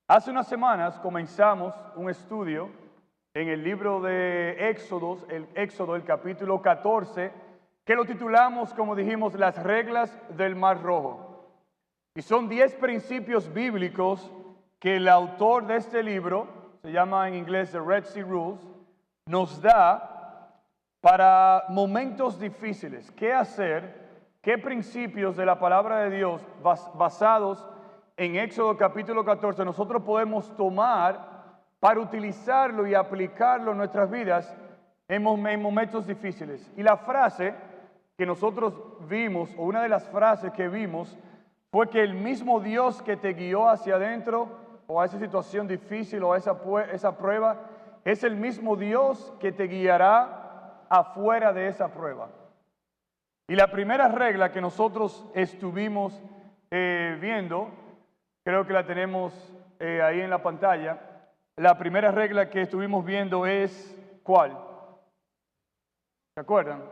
Hace unas semanas comenzamos un estudio en el libro de Éxodo, el capítulo 14, que lo titulamos, como dijimos, Las reglas del Mar Rojo. Y son 10 principios bíblicos que el autor de este libro, se llama en inglés The Red Sea Rules, nos da para momentos difíciles. ¿Qué hacer? ¿Qué principios de la palabra de Dios basados en Éxodo capítulo 14 nosotros podemos tomar para utilizarlo y aplicarlo en nuestras vidas en momentos difíciles? Y la frase que nosotros vimos, o una de las frases que vimos, fue que el mismo Dios que te guió hacia adentro, o a esa situación difícil, o a esa prueba, es el mismo Dios que te guiará afuera de esa prueba. Y la primera regla que nosotros estuvimos viendo, creo que la tenemos ahí en la pantalla. La primera regla que estuvimos viendo es, ¿cuál? ¿Se acuerdan?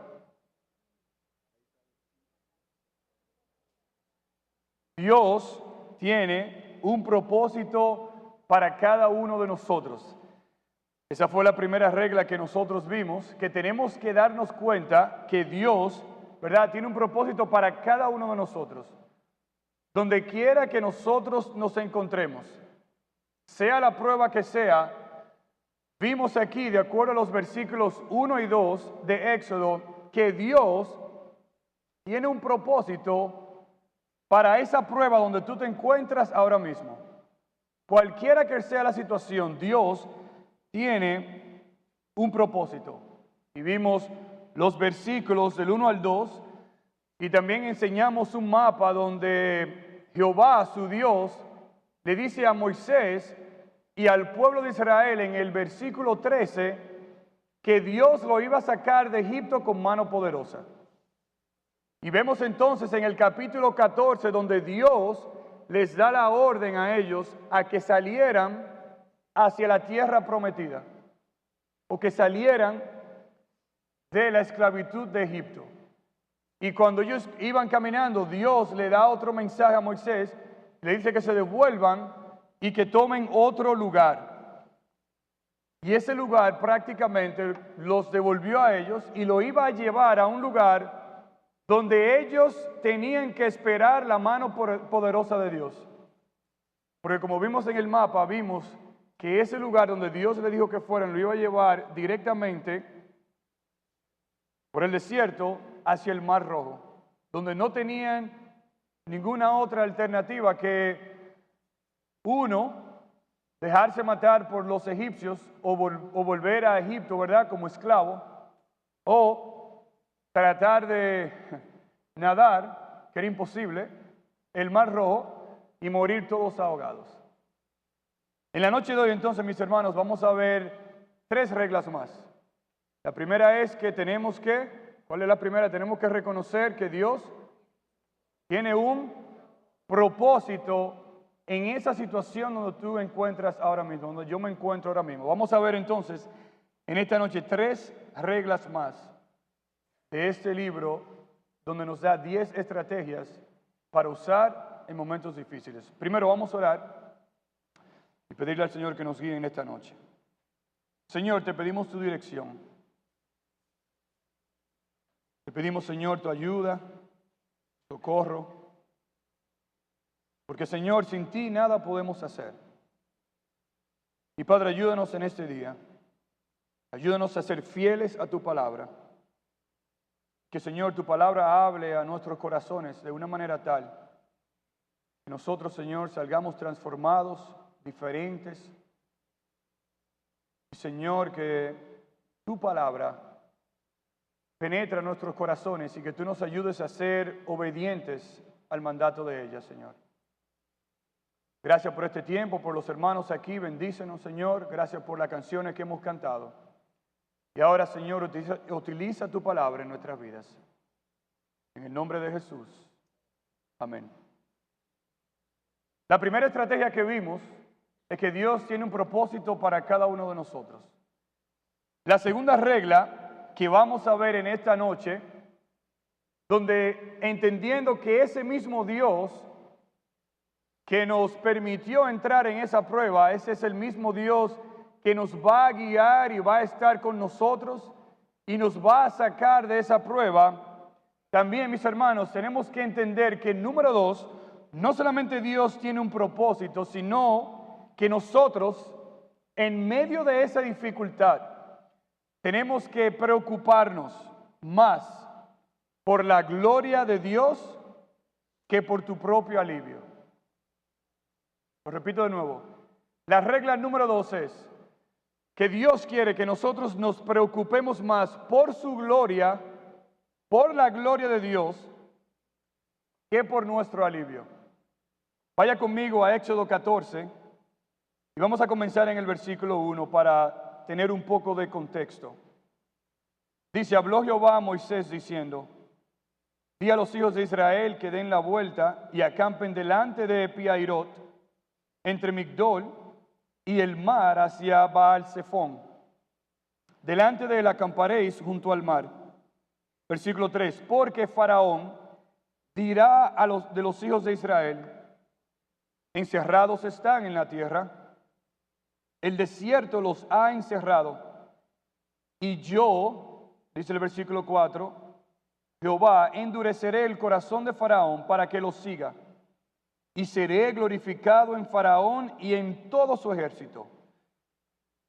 Dios tiene un propósito para cada uno de nosotros. Esa fue la primera regla que nosotros vimos, que tenemos que darnos cuenta que Dios, ¿verdad?, tiene un propósito para cada uno de nosotros. Donde quiera que nosotros nos encontremos, sea la prueba que sea, vimos aquí, de acuerdo a los versículos 1 y 2 de Éxodo, que Dios tiene un propósito para esa prueba donde tú te encuentras ahora mismo. Cualquiera que sea la situación, Dios tiene un propósito. Y vimos los versículos del 1 al 2 y también enseñamos un mapa donde Jehová, su Dios, le dice a Moisés y al pueblo de Israel en el versículo 13 que Dios lo iba a sacar de Egipto con mano poderosa. Y vemos entonces en el capítulo 14 donde Dios les da la orden a ellos a que salieran hacia la tierra prometida, o que salieran de la esclavitud de Egipto. Y cuando ellos iban caminando, Dios le da otro mensaje a Moisés, le dice que se devuelvan y que tomen otro lugar. Y ese lugar prácticamente los devolvió a ellos y lo iba a llevar a un lugar donde ellos tenían que esperar la mano poderosa de Dios. Porque como vimos en el mapa, vimos que ese lugar donde Dios le dijo que fueran, lo iba a llevar directamente por el desierto hacia el Mar Rojo, donde no tenían ninguna otra alternativa que dejarse matar por los egipcios o volver a Egipto, ¿verdad?, como esclavo, o tratar de nadar, que era imposible, el Mar Rojo y morir todos ahogados. En la noche de hoy, entonces, mis hermanos, vamos a ver 3 reglas más. La primera es que ¿cuál es la primera? Tenemos que reconocer que Dios tiene un propósito en esa situación donde tú encuentras ahora mismo, donde yo me encuentro ahora mismo. Vamos a ver entonces en esta noche 3 reglas más de este libro, donde nos da 10 estrategias para usar en momentos difíciles. Primero vamos a orar y pedirle al Señor que nos guíe en esta noche. Señor, te pedimos tu dirección. Te pedimos, Señor, tu ayuda, socorro. Porque, Señor, sin ti nada podemos hacer. Y Padre, ayúdanos en este día. Ayúdanos a ser fieles a tu palabra. Que, Señor, tu palabra hable a nuestros corazones de una manera tal que nosotros, Señor, salgamos transformados, diferentes. Y, Señor, que tu palabra penetre nuestros corazones y que tú nos ayudes a ser obedientes al mandato de ella, Señor. Gracias por este tiempo, por los hermanos aquí. Bendícenos, Señor. Gracias por las canciones que hemos cantado. Y ahora, Señor, utiliza tu palabra en nuestras vidas. En el nombre de Jesús. Amén. La primera estrategia que vimos es que Dios tiene un propósito para cada uno de nosotros. La segunda regla que vamos a ver en esta noche, donde entendiendo que ese mismo Dios que nos permitió entrar en esa prueba, ese es el mismo Dios que nos va a guiar y va a estar con nosotros y nos va a sacar de esa prueba. También, mis hermanos, tenemos que entender que, número dos, no solamente Dios tiene un propósito, sino que nosotros, en medio de esa dificultad, tenemos que preocuparnos más por la gloria de Dios que por tu propio alivio. Lo repito de nuevo. La regla número 2 es que Dios quiere que nosotros nos preocupemos más por su gloria, por la gloria de Dios, que por nuestro alivio. Vaya conmigo a Éxodo 14 y vamos a comenzar en el versículo 1 para tener un poco de contexto. Dice, habló Jehová a Moisés diciendo, di a los hijos de Israel que den la vuelta y acampen delante de Pi-hahirot, entre Migdol y el mar hacia Baal-Zephón. Delante de él acamparéis junto al mar. Versículo 3, porque Faraón dirá a los de los hijos de Israel, encerrados están en la tierra, el desierto los ha encerrado, y yo, dice el versículo 4, Jehová, endureceré el corazón de Faraón para que los siga, y seré glorificado en Faraón y en todo su ejército.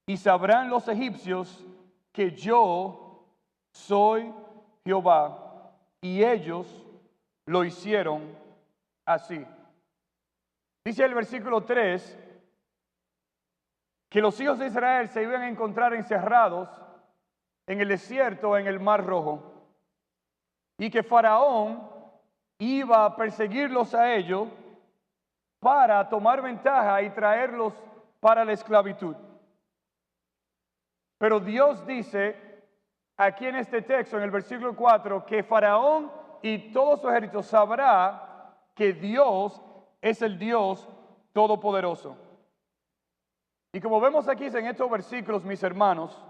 Y sabrán los egipcios que yo soy Jehová, y ellos lo hicieron así. Dice el versículo 3 que los hijos de Israel se iban a encontrar encerrados en el desierto, en el Mar Rojo, y que Faraón iba a perseguirlos a ellos para tomar ventaja y traerlos para la esclavitud. Pero Dios dice aquí en este texto, en el versículo 4, que Faraón y todo su ejército sabrá que Dios es el Dios todopoderoso. Y como vemos aquí en estos versículos, mis hermanos,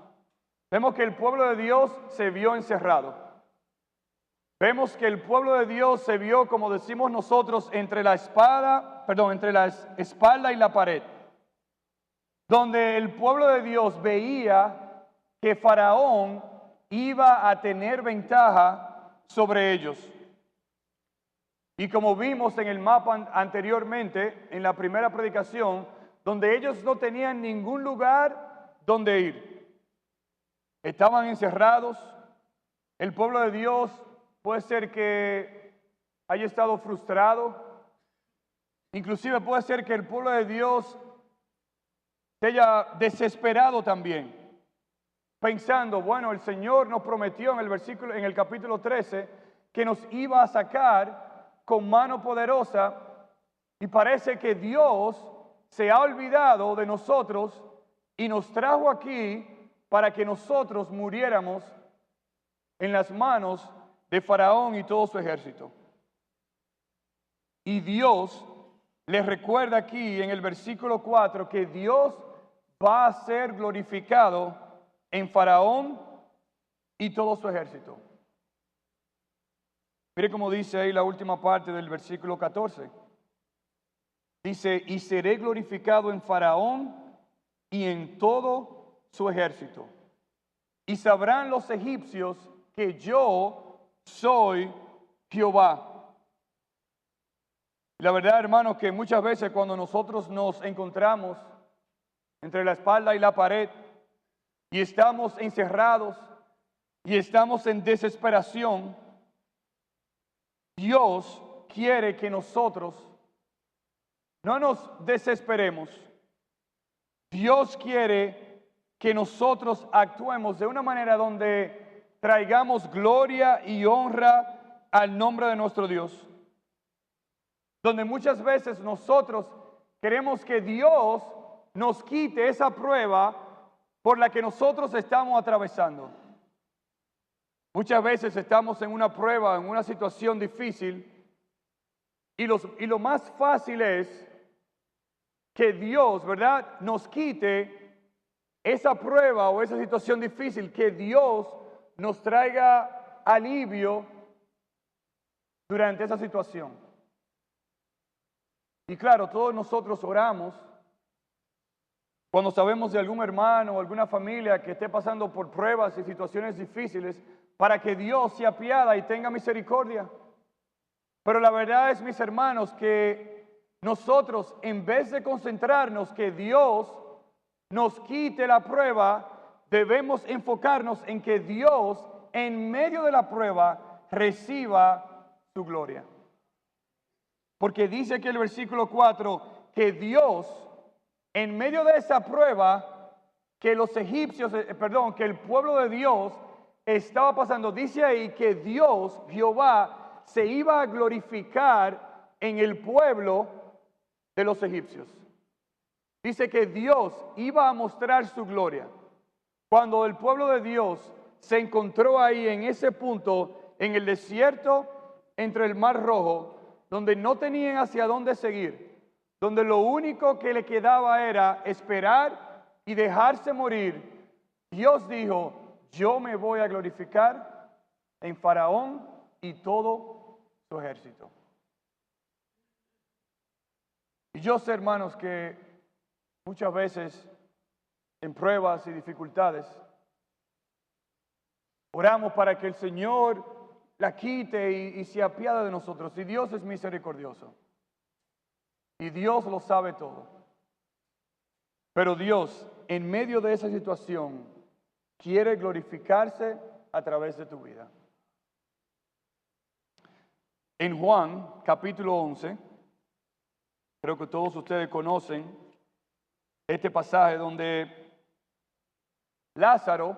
vemos que el pueblo de Dios se vio encerrado. Vemos que el pueblo de Dios se vio, como decimos nosotros, entre la espalda y la pared. Donde el pueblo de Dios veía que Faraón iba a tener ventaja sobre ellos. Y como vimos en el mapa anteriormente, en la primera predicación, donde ellos no tenían ningún lugar donde ir. Estaban encerrados. El pueblo de Dios puede ser que haya estado frustrado. Inclusive puede ser que el pueblo de Dios se haya desesperado también, pensando, bueno, el Señor nos prometió en el capítulo 13 que nos iba a sacar con mano poderosa, y parece que Dios se ha olvidado de nosotros y nos trajo aquí para que nosotros muriéramos en las manos de Faraón y todo su ejército. Y Dios les recuerda aquí en el versículo 4 que Dios va a ser glorificado en Faraón y todo su ejército. Mire cómo dice ahí la última parte del versículo 14. Dice, y seré glorificado en Faraón y en todo su ejército. Y sabrán los egipcios que yo soy Jehová. La verdad, hermanos, que muchas veces cuando nosotros nos encontramos entre la espalda y la pared y estamos encerrados y estamos en desesperación, Dios quiere que nosotros no nos desesperemos. Dios quiere que nosotros actuemos de una manera donde traigamos gloria y honra al nombre de nuestro Dios. Donde muchas veces nosotros queremos que Dios nos quite esa prueba por la que nosotros estamos atravesando. Muchas veces estamos en una prueba, en una situación difícil, y lo más fácil es que Dios, ¿verdad?, nos quite esa prueba o esa situación difícil, que Dios nos traiga alivio durante esa situación. Y claro, todos nosotros oramos cuando sabemos de algún hermano o alguna familia que esté pasando por pruebas y situaciones difíciles para que Dios se apiada y tenga misericordia. Pero la verdad es, mis hermanos, que nosotros, en vez de concentrarnos que Dios nos quite la prueba, debemos enfocarnos en que Dios, en medio de la prueba, reciba su gloria. Porque dice aquí el versículo 4, que Dios, en medio de esa prueba, que los egipcios, que el pueblo de Dios estaba pasando, dice ahí que Dios, Jehová, se iba a glorificar en el pueblo de los egipcios. Dice que Dios iba a mostrar su gloria. Cuando el pueblo de Dios se encontró ahí en ese punto, en el desierto, entre el Mar Rojo, donde no tenían hacia dónde seguir, donde lo único que le quedaba era esperar y dejarse morir, Dios dijo, yo me voy a glorificar en Faraón y todo su ejército. Y yo sé, hermanos, que muchas veces en pruebas y dificultades oramos para que el Señor la quite y se apiade de nosotros. Y Dios es misericordioso. Y Dios lo sabe todo. Pero Dios, en medio de esa situación, quiere glorificarse a través de tu vida. En Juan, capítulo 11, creo que todos ustedes conocen este pasaje donde Lázaro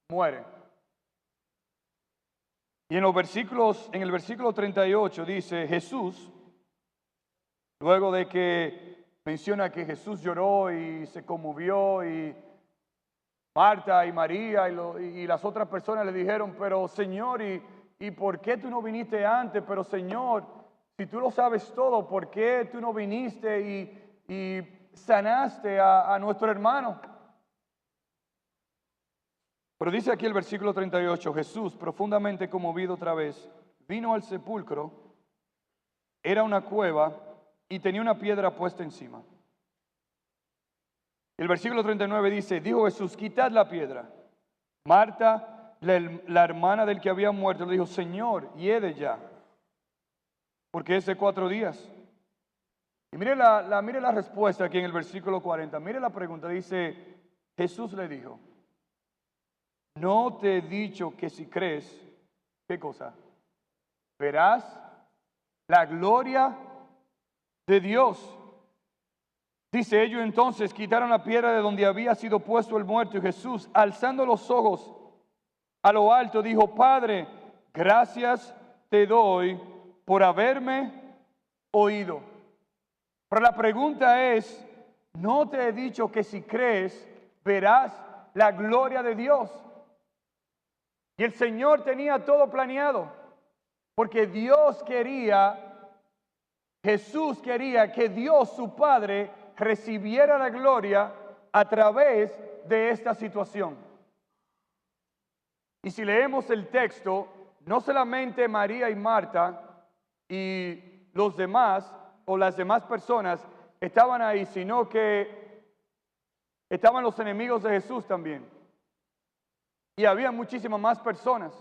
muere. Y en el versículo 38 dice, Jesús, luego de que menciona que Jesús lloró y se conmovió y Marta y María y las otras personas le dijeron, pero Señor, ¿y por qué tú no viniste antes? Pero Señor, si tú lo sabes todo, ¿por qué tú no viniste y sanaste a nuestro hermano? Pero dice aquí el versículo 38, Jesús, profundamente conmovido otra vez, vino al sepulcro, era una cueva y tenía una piedra puesta encima. El versículo 39 dice, dijo Jesús, quitad la piedra. Marta, la hermana del que había muerto, le dijo, Señor, hiede ya, porque es de 4 días. Y mire la respuesta aquí en el versículo 40, mire la pregunta, dice, Jesús le dijo, no te he dicho que si crees, ¿qué cosa? Verás la gloria de Dios. Dice ellos entonces, quitaron la piedra de donde había sido puesto el muerto y Jesús, alzando los ojos a lo alto, dijo, Padre, gracias te doy por haberme oído. Pero la pregunta es, no te he dicho que si crees, verás la gloria de Dios. Y el Señor tenía todo planeado, porque Jesús quería que Dios, su Padre, recibiera la gloria a través de esta situación. Y si leemos el texto, no solamente María y Marta y los demás o las demás personas estaban ahí, sino que estaban los enemigos de Jesús también. Y había muchísimas más personas.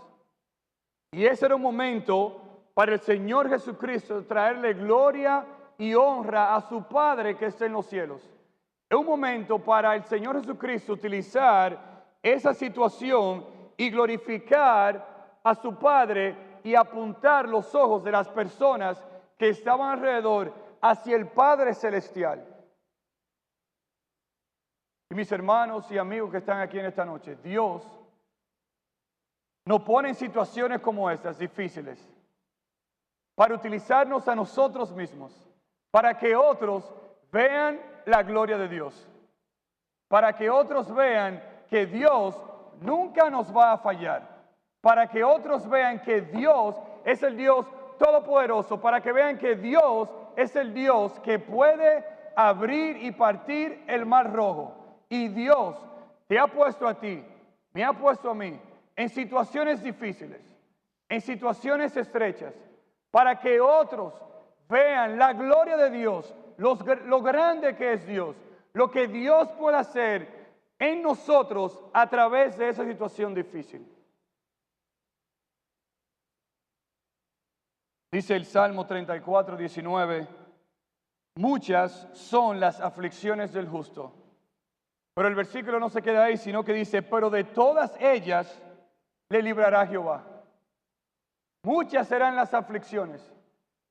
Y ese era un momento para el Señor Jesucristo traerle gloria y honra a su Padre que está en los cielos. Es un momento para el Señor Jesucristo utilizar esa situación y glorificar a su Padre y apuntar los ojos de las personas que estaban alrededor hacia el Padre Celestial. Y mis hermanos y amigos que están aquí en esta noche, Dios nos pone en situaciones como estas, difíciles, para utilizarnos a nosotros mismos, para que otros vean la gloria de Dios, para que otros vean que Dios nunca nos va a fallar, para que otros vean que Dios es el Dios todopoderoso, para que vean que Dios es el Dios que puede abrir y partir el Mar Rojo. Y Dios te ha puesto a ti, me ha puesto a mí, en situaciones difíciles, en situaciones estrechas, para que otros vean la gloria de Dios, lo grande que es Dios, lo que Dios puede hacer en nosotros a través de esa situación difícil. Dice el Salmo 34, 19, muchas son las aflicciones del justo. Pero el versículo no se queda ahí, sino que dice, pero de todas ellas le librará Jehová. Muchas serán las aflicciones,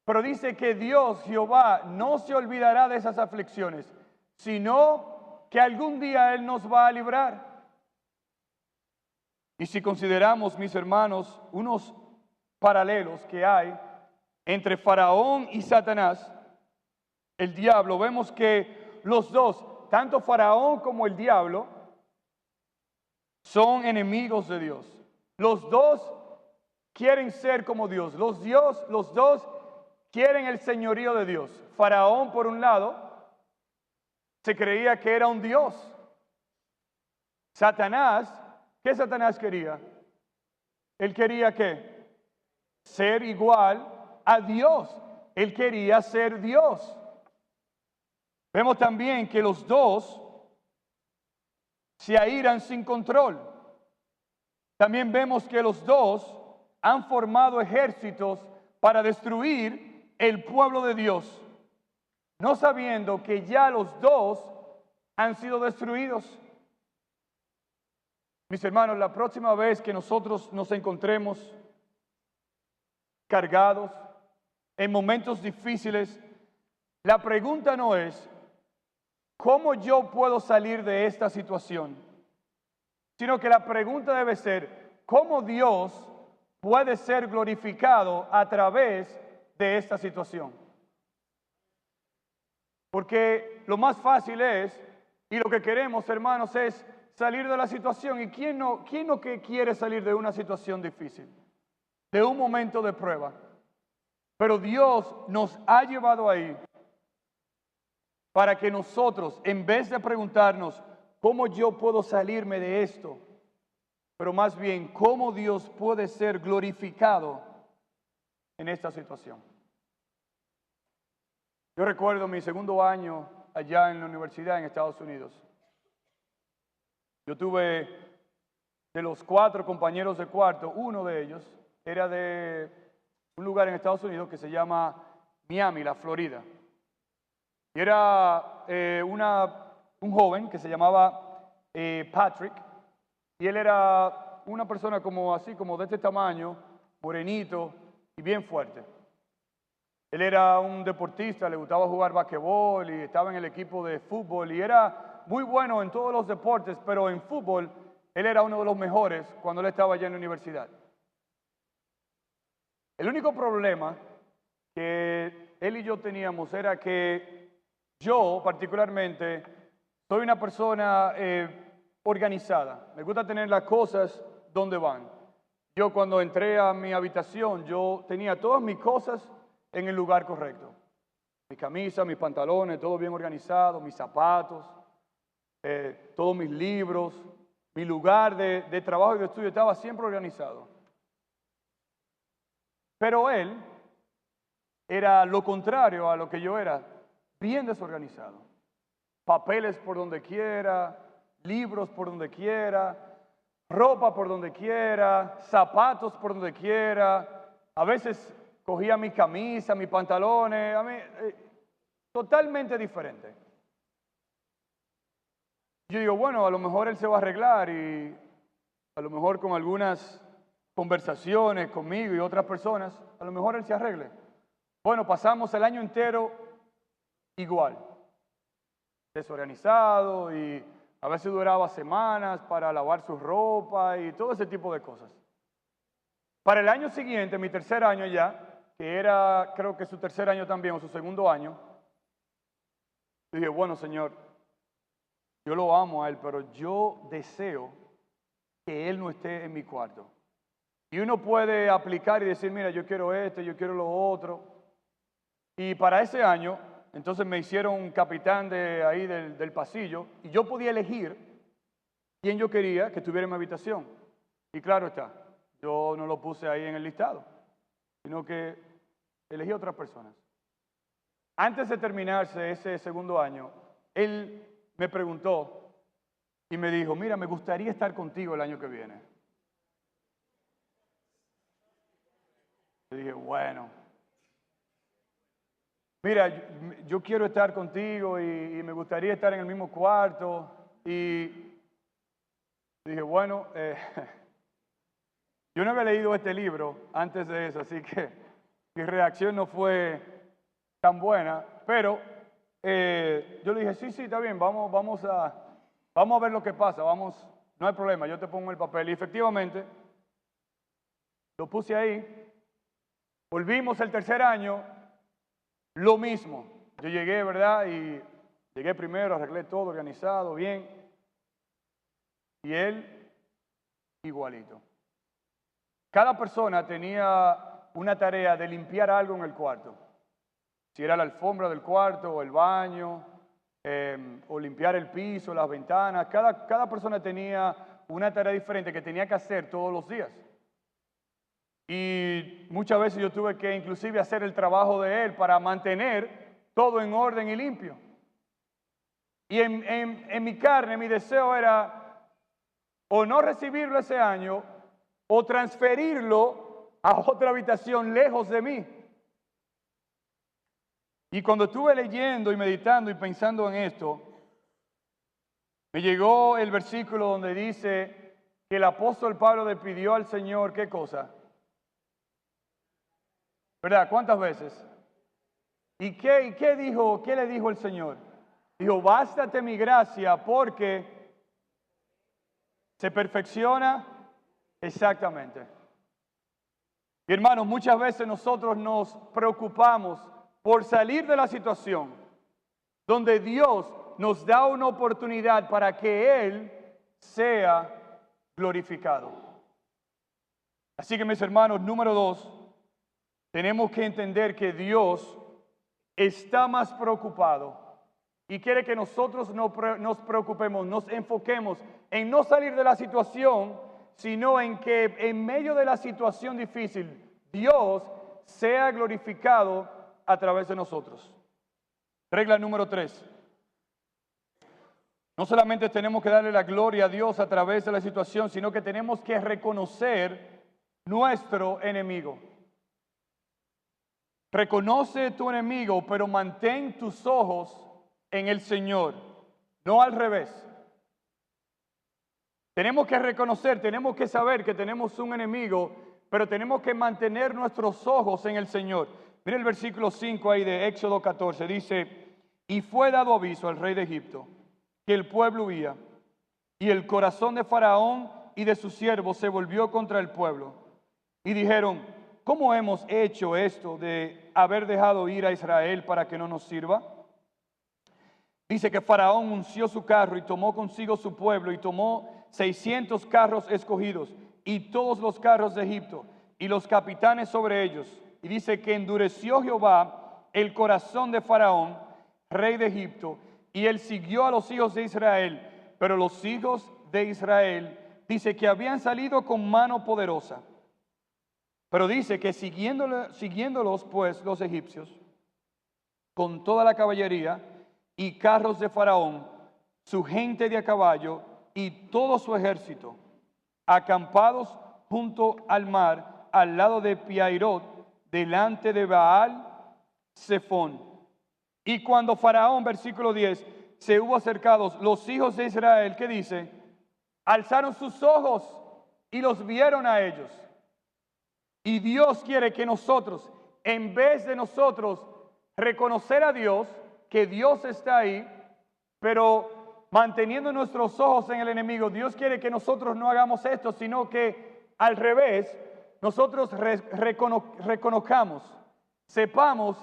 pero dice que Dios, Jehová, no se olvidará de esas aflicciones, sino que algún día Él nos va a librar. Y si consideramos, mis hermanos, unos paralelos que hay entre Faraón y Satanás, el diablo, vemos que los dos, tanto Faraón como el diablo, son enemigos de Dios. Los dos quieren ser como Dios. Los dos quieren el señorío de Dios. Faraón, por un lado, se creía que era un Dios. Satanás, ¿qué Satanás quería? Él quería ¿qué? Ser igual a Dios. Él quería ser Dios. Vemos también que los dos se airan sin control. También vemos que los dos han formado ejércitos para destruir el pueblo de Dios, no sabiendo que ya los dos han sido destruidos. Mis hermanos, la próxima vez que nosotros nos encontremos cargados en momentos difíciles, la pregunta no es ¿cómo yo puedo salir de esta situación? Sino que la pregunta debe ser ¿cómo Dios puede ser glorificado a través de esta situación? Porque lo más fácil es, y lo que queremos, hermanos, es salir de la situación. ¿Y quién no que quiere salir de una situación difícil? De un momento de prueba. Pero Dios nos ha llevado ahí para que nosotros, en vez de preguntarnos cómo yo puedo salirme de esto, pero más bien cómo Dios puede ser glorificado en esta situación. Yo recuerdo mi segundo año allá en la universidad en Estados Unidos. Yo tuve de los 4 compañeros de cuarto, uno de ellos era de un lugar en Estados Unidos que se llama Miami, la Florida. Y era un joven que se llamaba Patrick, y él era una persona como así, como de este tamaño, morenito y bien fuerte. Él era un deportista, le gustaba jugar basquetbol y estaba en el equipo de fútbol y era muy bueno en todos los deportes, pero en fútbol él era uno de los mejores cuando él estaba allá en la universidad. El único problema que él y yo teníamos era que yo particularmente soy una persona organizada. Me gusta tener las cosas donde van. Yo cuando entré a mi habitación, yo tenía todas mis cosas en el lugar correcto. Mi camisa, mis pantalones, todo bien organizado, mis zapatos, todos mis libros, mi lugar de trabajo y de estudio estaba siempre organizado. Pero él era lo contrario a lo que yo era, bien desorganizado. Papeles por donde quiera, libros por donde quiera, ropa por donde quiera, zapatos por donde quiera. A veces cogía mi camisa, mis pantalones, totalmente diferente. Yo digo, bueno, a lo mejor él se va a arreglar y a lo mejor con algunas conversaciones conmigo y otras personas, a lo mejor él se arregle. Bueno, pasamos el año entero igual, desorganizado y a veces duraba semanas para lavar su ropa y todo ese tipo de cosas. Para el año siguiente, mi tercer año ya, que era creo que su tercer año también o su segundo año, dije, bueno, Señor, yo lo amo a Él, pero yo deseo que Él no esté en mi cuarto. Y uno puede aplicar y decir, mira, yo quiero esto, yo quiero lo otro. Y para ese año, entonces me hicieron capitán de ahí del pasillo y yo podía elegir quién yo quería que estuviera en mi habitación. Y claro está, yo no lo puse ahí en el listado, sino que elegí a otras personas. antes de terminarse ese segundo año, él me preguntó y me dijo, mira, me gustaría estar contigo el año que viene. Le dije, bueno, mira, yo quiero estar contigo y me gustaría estar en el mismo cuarto. Y dije, bueno, yo no había leído este libro antes de eso, así que mi reacción no fue tan buena, pero yo le dije, sí, está bien, vamos a ver lo que pasa, no hay problema, yo te pongo el papel. Y efectivamente, lo puse ahí, volvimos el tercer año, lo mismo. Yo llegué, ¿verdad? Y llegué primero, arreglé todo organizado, bien. Y él, igualito. Cada persona tenía una tarea de limpiar algo en el cuarto. Si era la alfombra del cuarto o el baño, o limpiar el piso, las ventanas. Cada persona tenía una tarea diferente que tenía que hacer todos los días. Y muchas veces yo tuve que inclusive hacer el trabajo de él para mantener todo en orden y limpio. Y en mi carne, mi deseo era o no recibirlo ese año o transferirlo a otra habitación lejos de mí. Y cuando estuve leyendo y meditando y pensando en esto, me llegó el versículo donde dice que el apóstol Pablo le pidió al Señor, ¿qué cosa? ¿Verdad? ¿Cuántas veces? ¿Y qué dijo? ¿Qué le dijo el Señor? Dijo, bástate mi gracia porque se perfecciona exactamente. Y hermanos, muchas veces nosotros nos preocupamos por salir de la situación donde Dios nos da una oportunidad para que Él sea glorificado. Así que mis hermanos, número 2, tenemos que entender que Dios está más preocupado y quiere que nosotros nos preocupemos, nos enfoquemos en no salir de la situación, sino en que en medio de la situación difícil, Dios sea glorificado a través de nosotros. Regla número 3. No solamente tenemos que darle la gloria a Dios a través de la situación, sino que tenemos que reconocer nuestro enemigo. Reconoce tu enemigo, pero mantén tus ojos en el Señor, no al revés. Tenemos que reconocer, tenemos que saber que tenemos un enemigo, pero tenemos que mantener nuestros ojos en el Señor. Mira el versículo 5 ahí de Éxodo 14, dice, y fue dado aviso al rey de Egipto que el pueblo huía, y el corazón de Faraón y de sus siervos se volvió contra el pueblo. Y dijeron, ¿cómo hemos hecho esto de haber dejado ir a Israel para que no nos sirva? Dice que Faraón unció su carro y tomó consigo su pueblo y tomó 600 carros escogidos y todos los carros de Egipto y los capitanes sobre ellos. Y dice que endureció Jehová el corazón de Faraón, rey de Egipto, y él siguió a los hijos de Israel. Pero los hijos de Israel, dice que habían salido con mano poderosa. Pero dice que siguiéndolos pues los egipcios, con toda la caballería y carros de Faraón, su gente de a caballo y todo su ejército, acampados junto al mar, al lado de Piairot, delante de Baal Zephón. Y cuando Faraón, versículo 10, se hubo acercados, los hijos de Israel, ¿qué dice? Alzaron sus ojos y los vieron a ellos. Y Dios quiere que nosotros, en vez de nosotros reconocer a Dios, que Dios está ahí, pero manteniendo nuestros ojos en el enemigo, Dios quiere que nosotros no hagamos esto, sino que al revés, nosotros reconozcamos, sepamos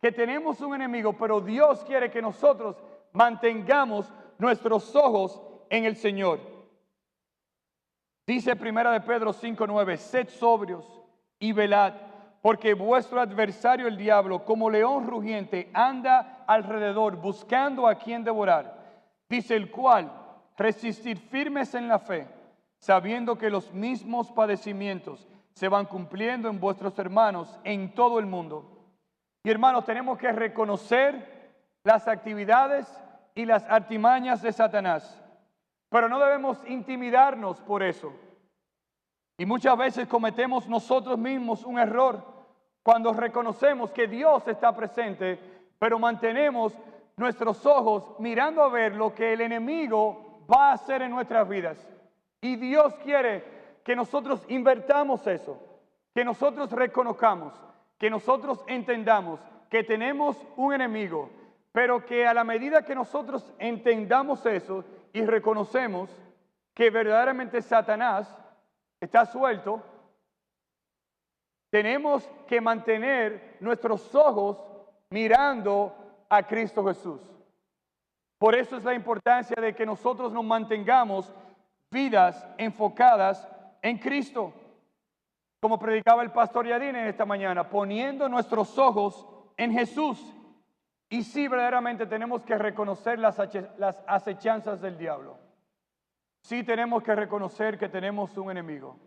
que tenemos un enemigo, pero Dios quiere que nosotros mantengamos nuestros ojos en el Señor. Dice Primera de Pedro 5:9, sed sobrios y velad, porque vuestro adversario el diablo, como león rugiente, anda alrededor buscando a quien devorar. Dice el cual, resistir firmes en la fe, sabiendo que los mismos padecimientos se van cumpliendo en vuestros hermanos en todo el mundo. Y hermanos, tenemos que reconocer las actividades y las artimañas de Satanás, pero no debemos intimidarnos por eso. Y muchas veces cometemos nosotros mismos un error cuando reconocemos que Dios está presente, pero mantenemos nuestros ojos mirando a ver lo que el enemigo va a hacer en nuestras vidas. Y Dios quiere que nosotros invertamos eso, que nosotros reconozcamos, que nosotros entendamos que tenemos un enemigo, pero que a la medida que nosotros entendamos eso y reconocemos que verdaderamente Satanás está suelto, tenemos que mantener nuestros ojos mirando a Cristo Jesús. Por eso es la importancia de que nosotros nos mantengamos vidas enfocadas en Cristo. Como predicaba el pastor Yadine en esta mañana, poniendo nuestros ojos en Jesús. Y sí, verdaderamente tenemos que reconocer las acechanzas del diablo. Sí tenemos que reconocer que tenemos un enemigo.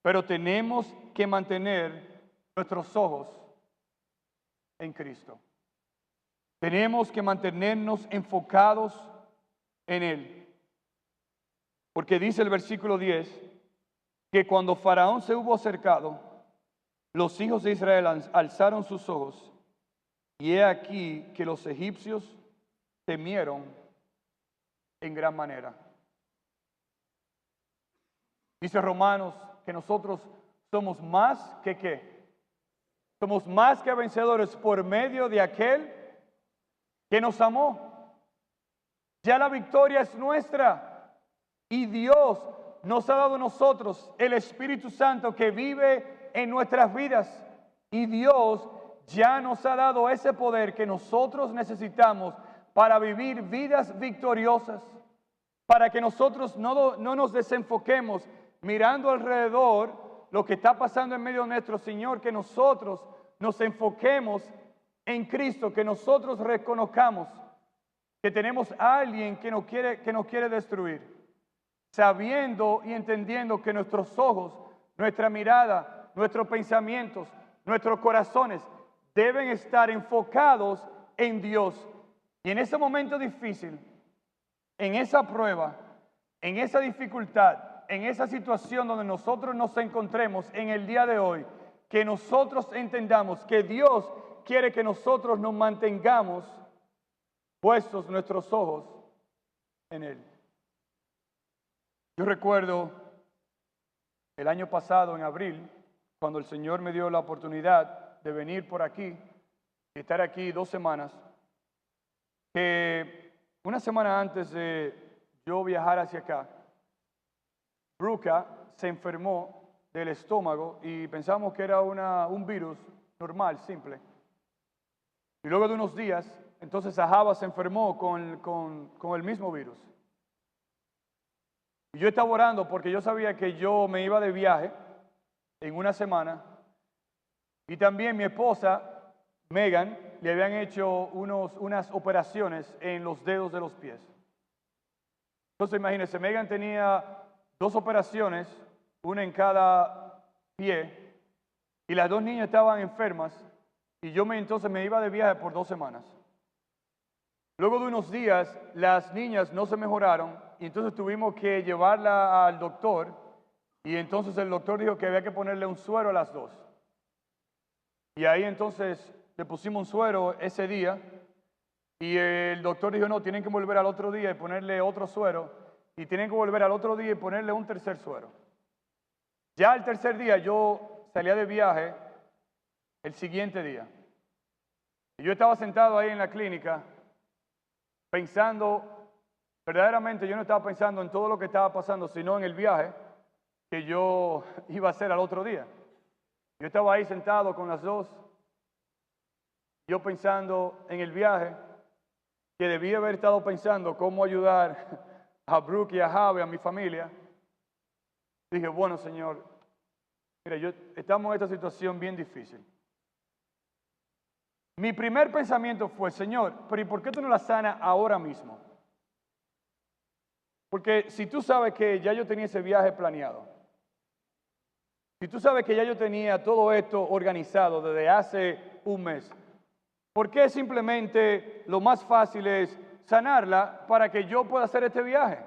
Pero tenemos que mantener nuestros ojos en Cristo. Tenemos que mantenernos enfocados en Él. Porque dice el versículo 10, que cuando Faraón se hubo acercado, los hijos de Israel alzaron sus ojos, y he aquí que los egipcios temieron en gran manera. Dice Romanos que nosotros somos más que ¿qué? Somos más que vencedores por medio de aquel que nos amó. Ya la victoria es nuestra y Dios nos ha dado a nosotros el Espíritu Santo que vive en nuestras vidas. Y Dios ya nos ha dado ese poder que nosotros necesitamos para vivir vidas victoriosas. Para que nosotros no nos desenfoquemos mirando alrededor lo que está pasando en medio de nuestro Señor. Que nosotros nos enfoquemos en Cristo. Que nosotros reconozcamos que tenemos a alguien que nos quiere destruir. Sabiendo y entendiendo que nuestros ojos, nuestra mirada, nuestros pensamientos, nuestros corazones deben estar enfocados en Dios. Y en ese momento difícil, en esa prueba, en esa dificultad, en esa situación donde nosotros nos encontremos en el día de hoy, que nosotros entendamos que Dios quiere que nosotros nos mantengamos puestos nuestros ojos en Él. Yo recuerdo el año pasado, en abril, cuando el Señor me dio la oportunidad de venir por aquí y estar aquí 2 semanas, que una semana antes de yo viajar hacia acá, Bruca se enfermó del estómago y pensamos que era un virus normal, simple. Y luego de unos días, entonces Ahaba se enfermó con el mismo virus. Y yo estaba orando porque yo sabía que yo me iba de viaje en una semana. Y también mi esposa, Megan, le habían hecho unas operaciones en los dedos de los pies. Entonces imagínense, Megan tenía 2 operaciones, una en cada pie, y las 2 niñas estaban enfermas, y entonces me iba de viaje por 2 semanas. Luego de unos días, las niñas no se mejoraron, y entonces tuvimos que llevarla al doctor, y entonces el doctor dijo que había que ponerle un suero a las 2. Y ahí entonces le pusimos un suero ese día, y el doctor dijo, no, tienen que volver al otro día y ponerle otro suero, y tienen que volver al otro día y ponerle un tercer suero. Ya el tercer día yo salía de viaje el siguiente día. Y yo estaba sentado ahí en la clínica pensando, verdaderamente yo no estaba pensando en todo lo que estaba pasando, sino en el viaje que yo iba a hacer al otro día. Yo estaba ahí sentado con las 2, yo pensando en el viaje, que debía haber estado pensando cómo ayudar a Brooke y a Javi, a mi familia. Dije, bueno, Señor, mira, estamos en esta situación bien difícil. Mi primer pensamiento fue, Señor, pero ¿y por qué tú no la sanas ahora mismo? Porque si tú sabes que ya yo tenía ese viaje planeado, Si tú sabes que ya yo tenía todo esto organizado desde hace un mes, ¿por qué simplemente lo más fácil es sanarla para que yo pueda hacer este viaje?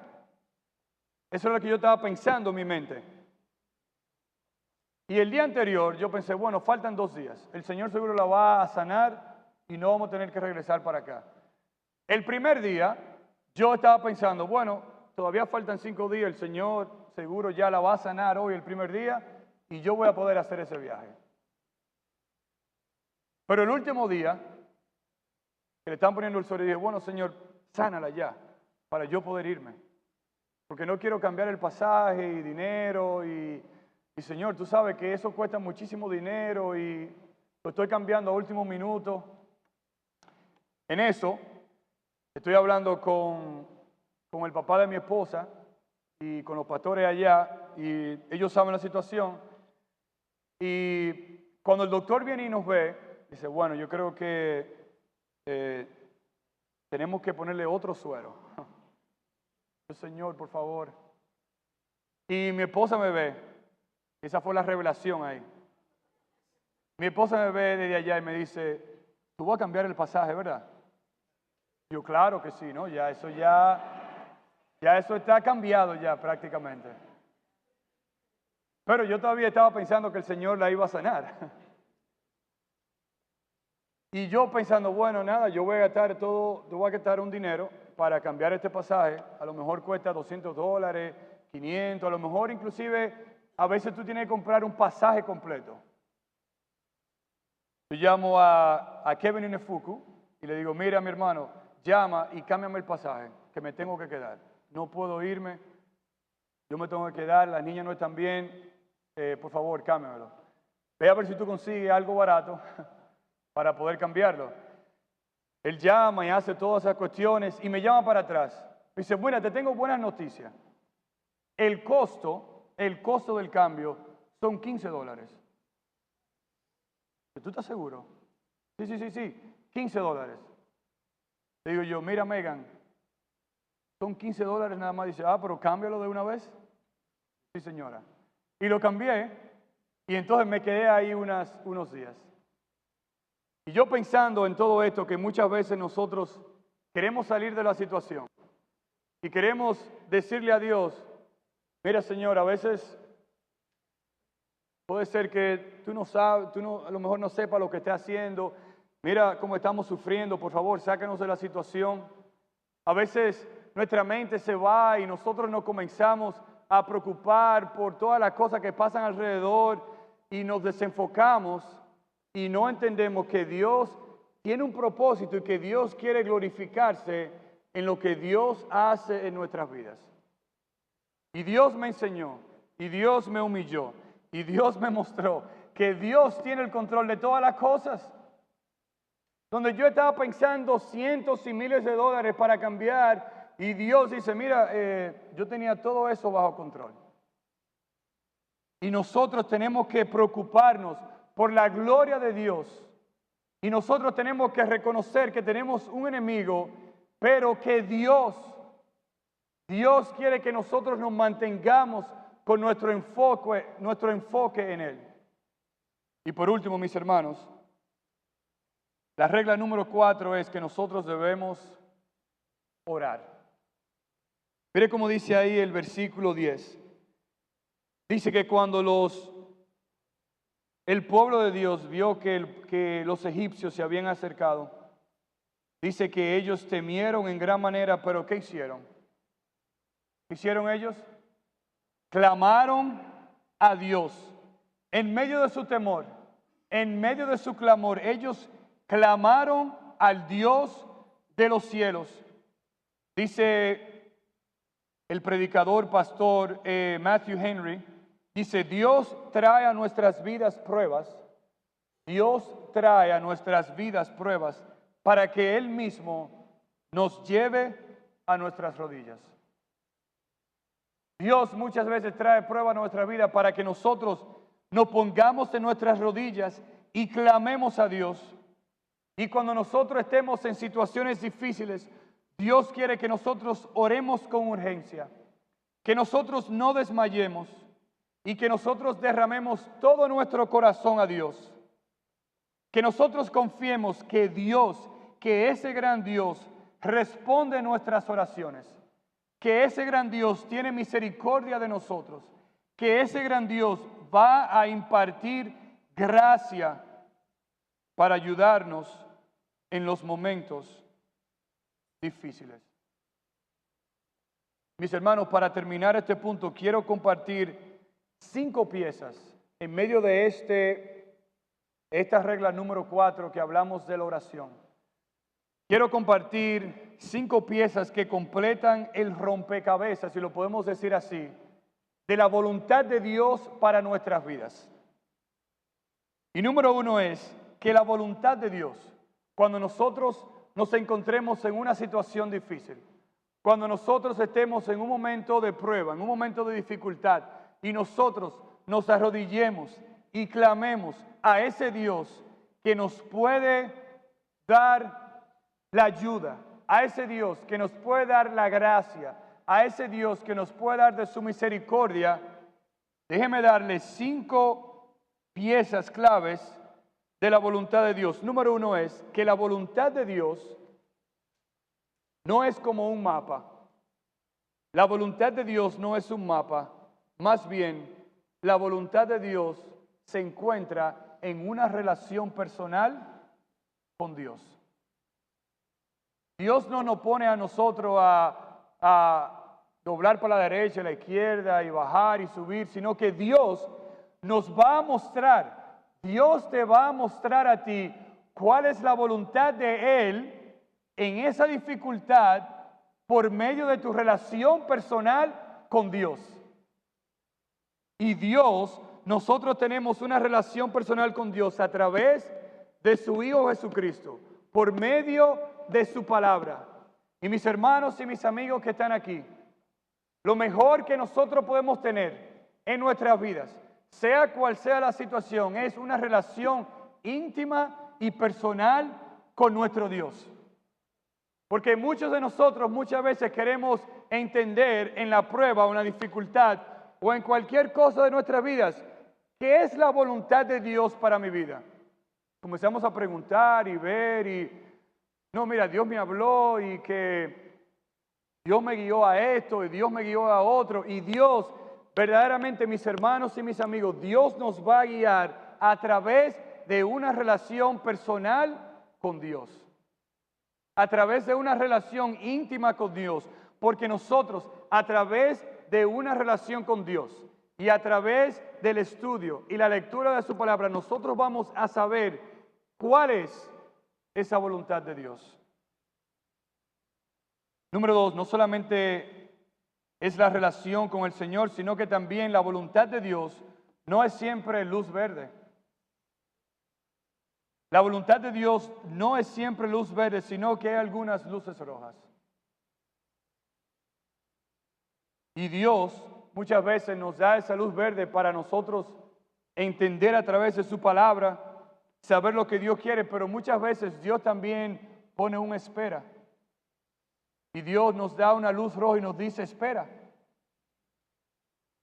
Eso es lo que yo estaba pensando en mi mente. Y el día anterior yo pensé, bueno, faltan 2 días. El Señor seguro la va a sanar y no vamos a tener que regresar para acá. El primer día yo estaba pensando, bueno, todavía faltan 5 días. El Señor seguro ya la va a sanar hoy el primer día y yo voy a poder hacer ese viaje. Pero el último día, que le están poniendo el suero, dije, bueno, Señor, sánala ya para yo poder irme. Porque no quiero cambiar el pasaje y dinero y Señor, tú sabes que eso cuesta muchísimo dinero y lo estoy cambiando a último minuto. En eso, estoy hablando con el papá de mi esposa y con los pastores allá y ellos saben la situación. Y cuando el doctor viene y nos ve, dice, bueno, yo creo que tenemos que ponerle otro suero. Señor, por favor. Y mi esposa me ve. Esa fue la revelación ahí. Mi esposa me ve desde allá y me dice, tú vas a cambiar el pasaje, ¿verdad? Yo, claro que sí, ¿no? Ya eso está cambiado ya prácticamente. Pero yo todavía estaba pensando que el Señor la iba a sanar. Y yo pensando, bueno, nada, yo voy a gastar un dinero para cambiar este pasaje. A lo mejor cuesta $200, 500, a lo mejor inclusive a veces tú tienes que comprar un pasaje completo. Yo llamo a Kevin Inefuku y le digo, mira mi hermano, llama y cámbiame el pasaje, que me tengo que quedar. No puedo irme, yo me tengo que quedar, las niñas no están bien, por favor, cámbiamelo. Ve a ver si tú consigues algo barato para poder cambiarlo. Él llama y hace todas esas cuestiones y me llama para atrás. Me dice, bueno, te tengo buenas noticias. El costo del cambio son $15. ¿Tú estás seguro? Sí, $15. Le digo yo, mira Megan, son $15 nada más. Dice, pero cámbialo de una vez. Sí, señora. Y lo cambié y entonces me quedé ahí unos días. Y yo pensando en todo esto, que muchas veces nosotros queremos salir de la situación y queremos decirle a Dios, mira Señor, a veces puede ser que tú no sabes, a lo mejor no sepas lo que esté haciendo. Mira cómo estamos sufriendo, por favor, sácanos de la situación. A veces nuestra mente se va y nosotros nos comenzamos a preocupar por todas las cosas que pasan alrededor y nos desenfocamos y no entendemos que Dios tiene un propósito y que Dios quiere glorificarse en lo que Dios hace en nuestras vidas. Y Dios me enseñó, y Dios me humilló, y Dios me mostró que Dios tiene el control de todas las cosas. Donde yo estaba pensando cientos y miles de dólares para cambiar, y Dios dice, mira, yo tenía todo eso bajo control. Y nosotros tenemos que preocuparnos por la gloria de Dios. Y nosotros tenemos que reconocer que tenemos un enemigo, pero que Dios quiere que nosotros nos mantengamos con nuestro enfoque en Él. Y por último, mis hermanos, la regla número 4 es que nosotros debemos orar. Mire cómo dice ahí el versículo 10. Dice que cuando el pueblo de Dios vio que los egipcios se habían acercado, dice que ellos temieron en gran manera, pero ¿qué hicieron? ¿Qué hicieron ellos? Clamaron a Dios. En medio de su temor, en medio de su clamor, ellos clamaron al Dios de los cielos. Dice el predicador, pastor Matthew Henry, dice, Dios trae a nuestras vidas pruebas. Dios trae a nuestras vidas pruebas para que Él mismo nos lleve a nuestras rodillas. Dios muchas veces trae prueba a nuestra vida para que nosotros nos pongamos en nuestras rodillas y clamemos a Dios. Y cuando nosotros estemos en situaciones difíciles, Dios quiere que nosotros oremos con urgencia, que nosotros no desmayemos y que nosotros derramemos todo nuestro corazón a Dios. Que nosotros confiemos que Dios, que ese gran Dios, responde nuestras oraciones. Que ese gran Dios tiene misericordia de nosotros. Que ese gran Dios va a impartir gracia para ayudarnos en los momentos difíciles. Mis hermanos, para terminar este punto, quiero compartir 5 piezas en medio de esta regla número 4 que hablamos de la oración. Quiero compartir 5 piezas que completan el rompecabezas, si lo podemos decir así, de la voluntad de Dios para nuestras vidas. Y número 1 es que la voluntad de Dios, cuando nosotros nos encontremos en una situación difícil, cuando nosotros estemos en un momento de prueba, en un momento de dificultad, y nosotros nos arrodillemos y clamemos a ese Dios que nos puede dar la ayuda, a ese Dios que nos puede dar la gracia, a ese Dios que nos puede dar de su misericordia, déjeme darle 5 piezas claves de la voluntad de Dios. Número 1 es que la voluntad de Dios no es como un mapa. La voluntad de Dios no es un mapa. Más bien, la voluntad de Dios se encuentra en una relación personal con Dios. Dios no nos pone a nosotros a doblar para la derecha, a la izquierda y bajar y subir, sino que Dios nos va a mostrar, Dios te va a mostrar a ti cuál es la voluntad de Él en esa dificultad por medio de tu relación personal con Dios. Y Dios, nosotros tenemos una relación personal con Dios a través de su Hijo Jesucristo, por medio de su palabra. Y mis hermanos y mis amigos que están aquí, lo mejor que nosotros podemos tener en nuestras vidas, sea cual sea la situación, es una relación íntima y personal con nuestro Dios. Porque muchos de nosotros muchas veces queremos entender en la prueba o en la dificultad o en cualquier cosa de nuestras vidas, ¿qué es la voluntad de Dios para mi vida? Comenzamos a preguntar y ver y, no, mira, Dios me habló y que Dios me guió a esto y Dios me guió a otro. Y Dios, verdaderamente, mis hermanos y mis amigos, Dios nos va a guiar a través de una relación personal con Dios. A través de una relación íntima con Dios. Porque nosotros, a través de una relación con Dios y a través del estudio y la lectura de su palabra, nosotros vamos a saber cuál es esa voluntad de Dios. Número 2, no solamente es la relación con el Señor, sino que también la voluntad de Dios no es siempre luz verde. La voluntad de Dios no es siempre luz verde, sino que hay algunas luces rojas. Y Dios muchas veces nos da esa luz verde para nosotros entender a través de su palabra, saber lo que Dios quiere, pero muchas veces Dios también pone una espera. Y Dios nos da una luz roja y nos dice espera.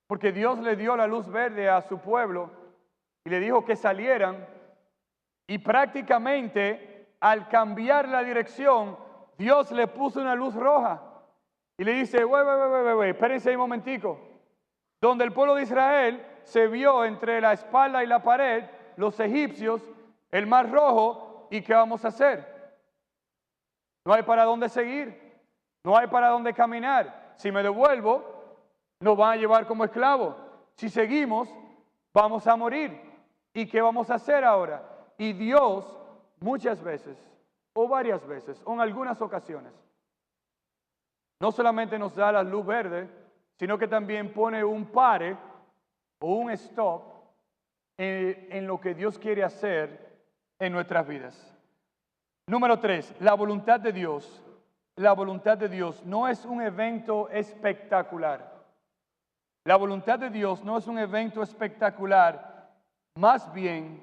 Porque Dios le dio la luz verde a su pueblo y le dijo que salieran. Y prácticamente al cambiar la dirección, Dios le puso una luz roja. Y le dice, espérense un momentico. Donde el pueblo de Israel se vio entre la espalda y la pared, los egipcios, el mar rojo, ¿y qué vamos a hacer? No hay para dónde seguir. No hay para dónde caminar. Si me devuelvo, nos van a llevar como esclavos. Si seguimos, vamos a morir. ¿Y qué vamos a hacer ahora? Y Dios muchas veces, o varias veces, o en algunas ocasiones, no solamente nos da la luz verde, sino que también pone un pare o un stop en lo que Dios quiere hacer en nuestras vidas. Número 3, la voluntad de Dios. La voluntad de Dios no es un evento espectacular. La voluntad de Dios no es un evento espectacular, más bien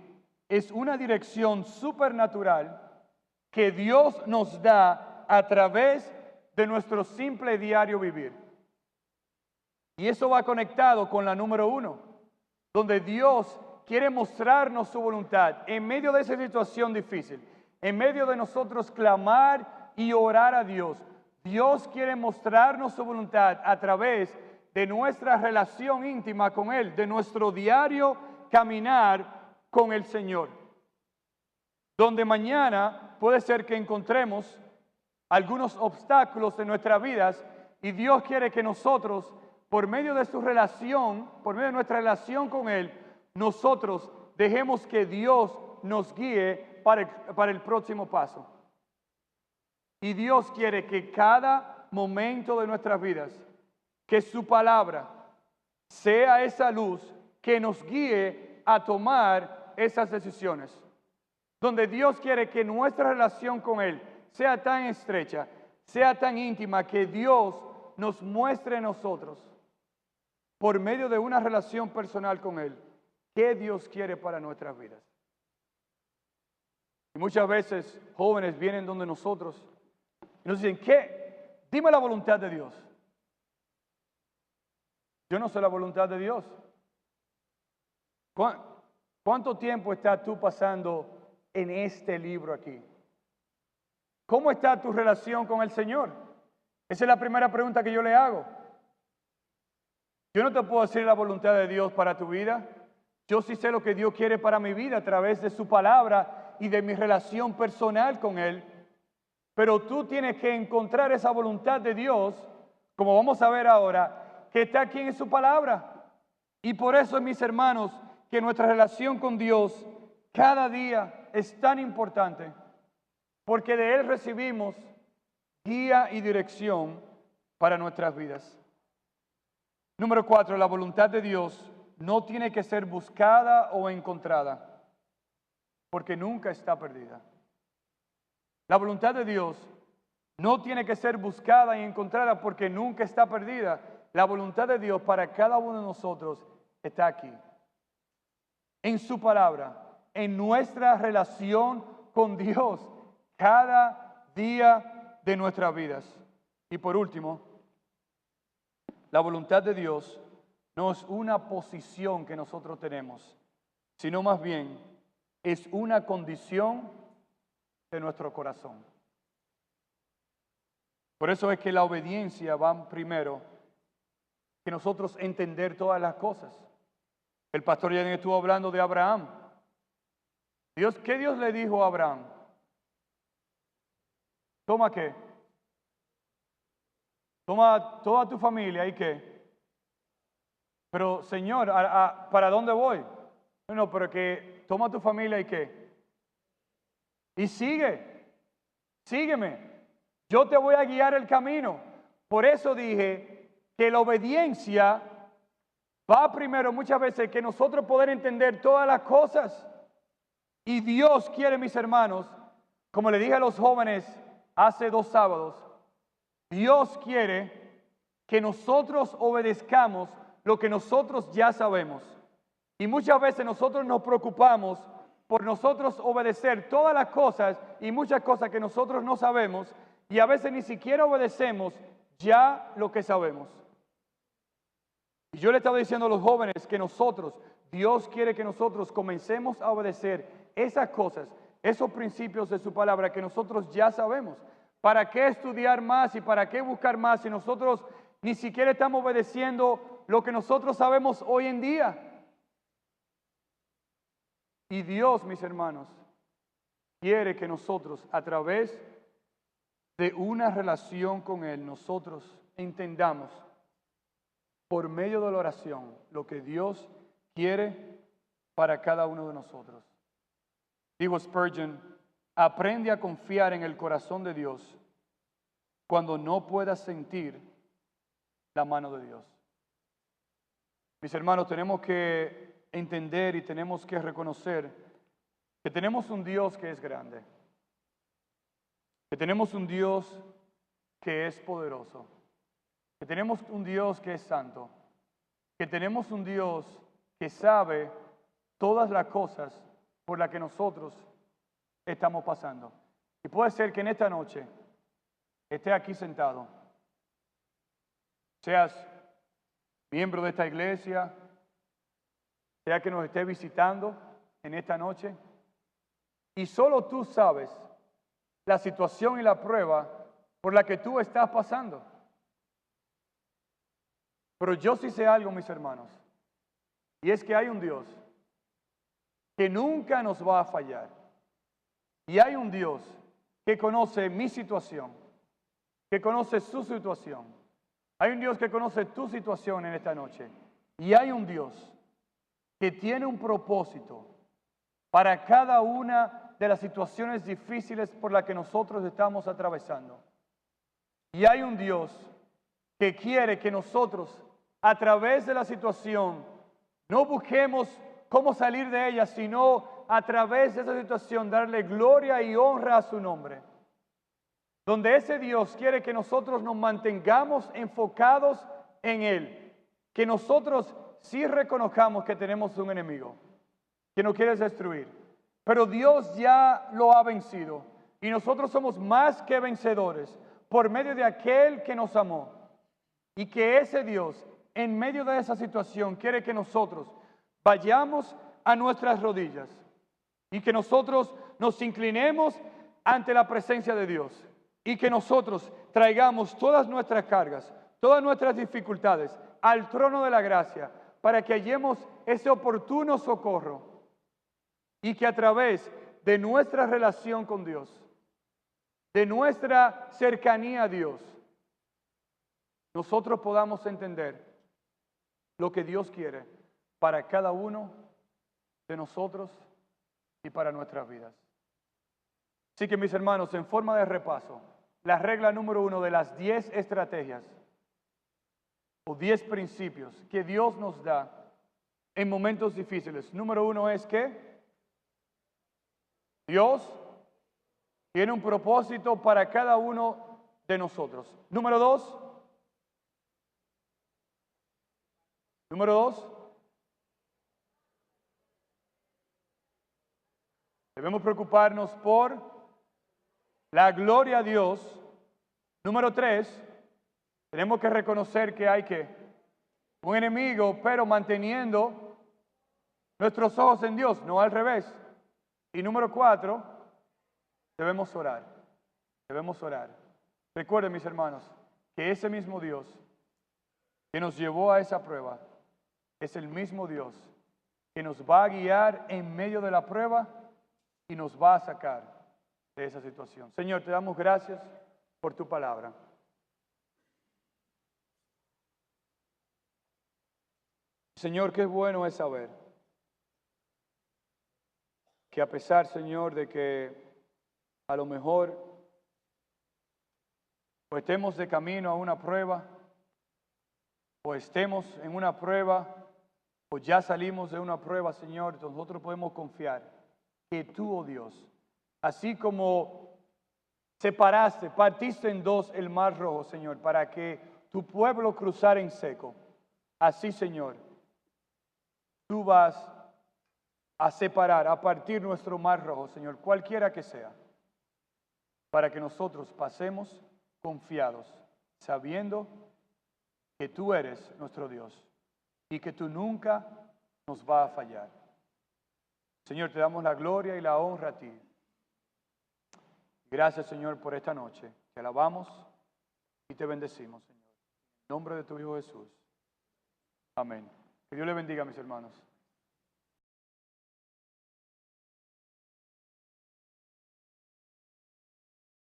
es una dirección supernatural que Dios nos da a través de nuestro simple diario vivir. Y eso va conectado con la número 1. donde Dios quiere mostrarnos su voluntad en medio de esa situación difícil, en medio de nosotros clamar y orar a Dios. Dios quiere mostrarnos su voluntad a través de nuestra relación íntima con Él, de nuestro diario caminar con el Señor. Donde mañana puede ser que encontremos algunos obstáculos en nuestras vidas y Dios quiere que nosotros, por medio de su relación, por medio de nuestra relación con Él, nosotros dejemos que Dios nos guíe para el próximo paso. Y Dios quiere que cada momento de nuestras vidas, que su palabra sea esa luz que nos guíe a tomar esas decisiones. Donde Dios quiere que nuestra relación con Él sea tan estrecha, sea tan íntima, que Dios nos muestre a nosotros, por medio de una relación personal con Él, qué Dios quiere para nuestras vidas. Y muchas veces jóvenes vienen donde nosotros y nos dicen, ¿qué? Dime la voluntad de Dios. Yo no sé la voluntad de Dios. ¿Cuánto tiempo estás tú pasando en este libro aquí? ¿Cómo está tu relación con el Señor? Esa es la primera pregunta que yo le hago. Yo no te puedo decir la voluntad de Dios para tu vida. Yo sí sé lo que Dios quiere para mi vida a través de su palabra y de mi relación personal con Él. Pero tú tienes que encontrar esa voluntad de Dios, como vamos a ver ahora, que está aquí en su palabra. Y por eso, mis hermanos, que nuestra relación con Dios cada día es tan importante, porque de Él recibimos guía y dirección para nuestras vidas. Número 4, la voluntad de Dios no tiene que ser buscada o encontrada, porque nunca está perdida. La voluntad de Dios no tiene que ser buscada y encontrada porque nunca está perdida. La voluntad de Dios para cada uno de nosotros está aquí. En su palabra, en nuestra relación con Dios, cada día de nuestras vidas. Y por último, la voluntad de Dios no es una posición que nosotros tenemos, sino más bien es una condición de nuestro corazón. Por eso es que la obediencia va primero que nosotros entender todas las cosas. El pastor ya estuvo hablando de Abraham. ¿Qué Dios le dijo a Abraham? Toma qué. Toma toda tu familia y qué. Pero Señor, ¿para dónde voy? No, pero que toma tu familia y qué. Y sígueme. Yo te voy a guiar el camino. Por eso dije que la obediencia va primero muchas veces que nosotros poder entender todas las cosas. Y Dios quiere, mis hermanos, como le dije a los jóvenes hace 2 sábados, Dios quiere que nosotros obedezcamos lo que nosotros ya sabemos. Y muchas veces nosotros nos preocupamos por nosotros obedecer todas las cosas y muchas cosas que nosotros no sabemos, y a veces ni siquiera obedecemos ya lo que sabemos. Y yo le estaba diciendo a los jóvenes que Dios quiere que nosotros comencemos a obedecer esas cosas, esos principios de su palabra que nosotros ya sabemos. ¿Para qué estudiar más y para qué buscar más si nosotros ni siquiera estamos obedeciendo lo que nosotros sabemos hoy en día? Y Dios, mis hermanos, quiere que nosotros, a través de una relación con Él, nosotros entendamos por medio de la oración lo que Dios quiere para cada uno de nosotros. Dijo Spurgeon, aprende a confiar en el corazón de Dios cuando no puedas sentir la mano de Dios. Mis hermanos, tenemos que entender y tenemos que reconocer que tenemos un Dios que es grande, que tenemos un Dios que es poderoso, que tenemos un Dios que es santo, que tenemos un Dios que sabe todas las cosas por las que nosotros estamos pasando. Y puede ser que en esta noche esté aquí sentado, seas miembro de esta iglesia, sea que nos esté visitando en esta noche. Y solo tú sabes la situación y la prueba por la que tú estás pasando. Pero yo sí sé algo, mis hermanos, y es que hay un Dios que nunca nos va a fallar. Y hay un Dios que conoce mi situación, que conoce su situación. Hay un Dios que conoce tu situación en esta noche. Y hay un Dios que tiene un propósito para cada una de las situaciones difíciles por las que nosotros estamos atravesando. Y hay un Dios que quiere que nosotros, a través de la situación, no busquemos cómo salir de ella, sino a través de esa situación darle gloria y honra a su nombre. Donde ese Dios quiere que nosotros nos mantengamos enfocados en Él. Que nosotros sí reconozcamos que tenemos un enemigo que nos quiere destruir. Pero Dios ya lo ha vencido. Y nosotros somos más que vencedores por medio de aquel que nos amó. Y que ese Dios, en medio de esa situación, quiere que nosotros vayamos a nuestras rodillas. Y que nosotros nos inclinemos ante la presencia de Dios. Y que nosotros traigamos todas nuestras cargas, todas nuestras dificultades al trono de la gracia para que hallemos ese oportuno socorro y que a través de nuestra relación con Dios, de nuestra cercanía a Dios, nosotros podamos entender lo que Dios quiere para cada uno de nosotros y para nuestras vidas. Así que mis hermanos, en forma de repaso, la regla número 1 de las 10 estrategias o 10 principios que Dios nos da en momentos difíciles. Número 1 es que Dios tiene un propósito para cada uno de nosotros. Número 2, debemos preocuparnos por la gloria a Dios. Número 3, tenemos que reconocer que hay un enemigo, pero manteniendo nuestros ojos en Dios, no al revés. Y número 4, debemos orar. Debemos orar. Recuerden, mis hermanos, que ese mismo Dios que nos llevó a esa prueba es el mismo Dios que nos va a guiar en medio de la prueba y nos va a sacar de esa situación. Señor, te damos gracias por tu palabra. Señor, qué bueno es saber que a pesar, Señor, de que a lo mejor o estemos de camino a una prueba, o estemos en una prueba, o ya salimos de una prueba, Señor, nosotros podemos confiar que tú, oh Dios, así como separaste, partiste en dos el mar rojo, Señor, para que tu pueblo cruzara en seco. Así, Señor, tú vas a separar, a partir nuestro mar rojo, Señor, cualquiera que sea, para que nosotros pasemos confiados, sabiendo que tú eres nuestro Dios y que tú nunca nos vas a fallar. Señor, te damos la gloria y la honra a ti. Gracias, Señor, por esta noche. Te alabamos y te bendecimos, Señor. En nombre de tu Hijo Jesús. Amén. Que Dios le bendiga, mis hermanos.